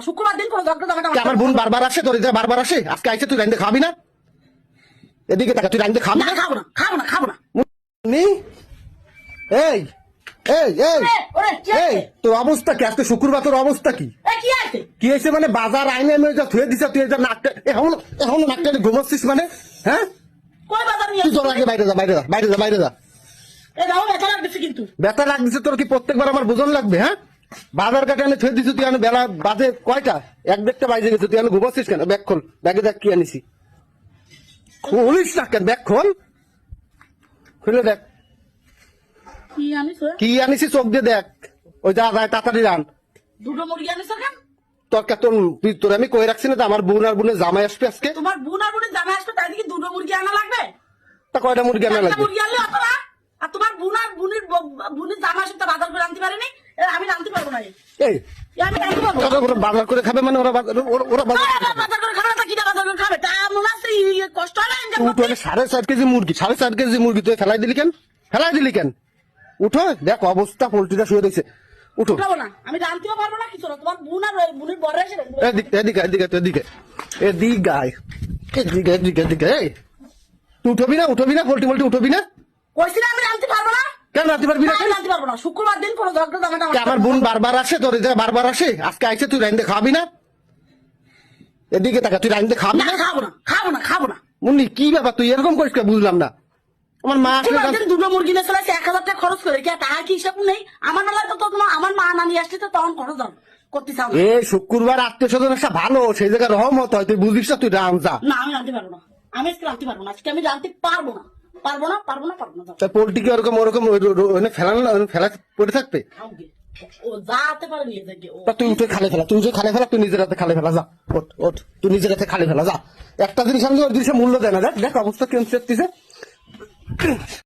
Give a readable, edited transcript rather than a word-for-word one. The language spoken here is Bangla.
শুক্রবার দিন কোনো ঝগড়া ঝামেলা আমার বোন বারবার আসে, তোর বারবার আসে, আজকে আইসে তুই রাইন্দে খাবি না? এদিকে টাকা তুই রাইন্দে খাবি না? খাবো না খাবো না খাবো না। নি এই এই এই এই তোর অবস্থা কি? আজকে শুক্রবার তোর অবস্থা কি? কি আছে কি হয়েছে মানে? বাজার আইনে আমি যা থুয়ে দিছ, তুই যা নাকটা এখন এখন নাকটা ঘুমাচ্ছিস মানে? হ্যাঁ, কই বাজার নিয়ে তুই তোর আগে বাইরে যা, বাইরে যা, বাইরে যা, বাইরে যা। এই দাও ব্যথা লাগছে কিন্তু ব্যথা লাগছে তোর? কি প্রত্যেকবার আমার বোঝন লাগবে? হ্যাঁ, বাজার কাটে আনে থুয়ে দিছ, তুই আনে বেলা বাজে কয়টা? এক দেড়টা বাজে গেছে, তুই আনে ঘুমাচ্ছিস কেন? ব্যাগ খোল, ব্যাগে দেখ কি আনিছি। খুলিস না কেন? ব্যাগ খোল, খুলে দেখ কি আনিস কি আনিছি, চোখ দিয়ে দেখ। ওই যা যায় তাড়াতাড়ি রান। দুটো মুরগি আনিস কেন? তোর তোর আমি কই রাখছি না যে আমার বোন আর বোনের জামাই আসবে আজকে? তোমার বোন আর বোনের জামাই আসবে, তাই কি দুটো মুরগি আনা লাগবে? তা কয়টা মুরগি আনা একটা লাগবে? মুরগি আনলে অত না। আর তোমার বোন আর বোনের জামাই আসবে, তা বাজার করে আনতে পারেনি। আমি আনতে পারবো না। এই আমি আনতে পারবো না। ওরা বাজার করে খাবে মানে? ওরা ওরা বাজার বাজার করে খাবে না, তা কিনা বাজার করে খাবে? তা মনে আছে কষ্ট হয় না? উঠো, 4.5 কেজি মুরগি, 4.5 কেজি মুরগি তুই ফেলাই দিলি কেন? ফেলাই দিলি কেন? উঠো, দেখ অবস্থা, পোল্ট্রিটা শুয়ে রয়েছে। উঠো, উঠাবো না, আমি রানতেও পারবো না কিছু না। তোমার বোন আর বোনের বড় এসে এদিকে এদিকে এদিকে এদিকে এদিকে আয়, এদিকে এদিকে এদিকে। এই তুই উঠবি না? উঠবি না? পোল্ট্রি উঠবি না? কইছি না আমি রানতে পারবো না। কেন রাখতে পারবি না? আমি রানতে পারবো না। শুক্রবার দিন কোনো ঝগড়া ঝামেলা আমার বোন বারবার আসে, তোর বারবার আসে, আজকে আইসে তুই রাইন্দে খাবি না? এদিকে টাকা তুই রাইন্দে খাবি না না? খাবো না খাবো না খাবো না। মুন্নি কি ব্যাপার, তুই এরকম করিস কে? বুঝলাম না। আমার মা আসলে দুটো মুরগি নিয়ে চলে 1000 টাকা খরচ করে, কি টাকা কি হিসাব নেই? আমার বেলায় তো তোমার আমার মা না নিয়ে আসছে, তো তখন খরচ করতে চাও না। এ শুক্রবার আত্মীয় স্বজন আসা ভালো, সেই জায়গায় রহমত হয়, তুই বুঝিস না? তুই রাম যা। না আমি রানতে পারবো না, আমি আজকে রানতে পারবো না, আজকে আমি রানতে পারবো না পারবো না পারবো না পারবো না। তাই পোল্ট্রি কি ওরকম ওরকম ফেলানো না? ফেলা পড়ে থাকবে? ও যাতে পারে নিয়ে যাবে ও। তা তুই উঠে খালে ফেলা, তুই উঠে খালে ফেলা, তুই নিজের হাতে খালে ফেলা, যা ওঠ ওঠ, তুই নিজের হাতে খালে ফেলা যা। একটা জিনিস আমি ওর জিনিসের মূল্য দেয় না। দেখ দেখ অবস্থা কেমন চেপতিছে।